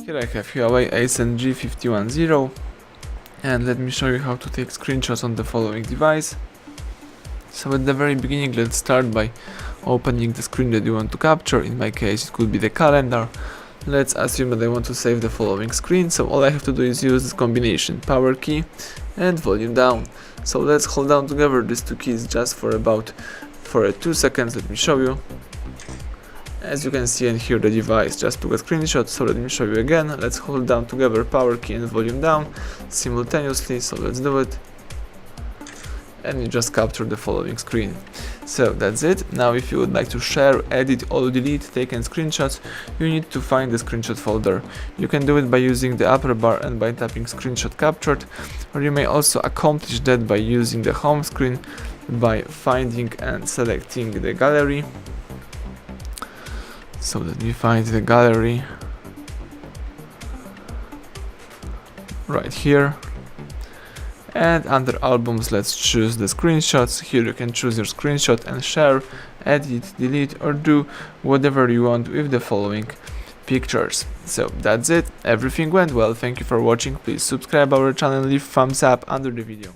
Here I have HUAWEI Ascend G510, and let me show you how to take screenshots on the following device. So at the very beginning, let's start by opening the screen that you want to capture. In my case, it could be the calendar. Let's assume that I want to save the following screen, so all I have to do is use this combination, power key and volume down. So let's hold down together these two keys just for 2 seconds. Let me show you. As you can see and hear, the device just took a screenshot, so let me show you again. Let's hold down together power key and volume down simultaneously, so let's do it. And you just capture the following screen. So that's it. Now if you would like to share, edit or delete taken screenshots, you need to find the screenshot folder. You can do it by using the upper bar and by tapping screenshot captured, or you may also accomplish that by using the home screen by finding and selecting the gallery. So let me find the gallery right here, and under albums let's choose the screenshots. Here you can choose your screenshot and share, edit, delete or do whatever you want with the following pictures. So that's it, everything went well. Thank you for watching. Please subscribe our channel, leave thumbs up under the video.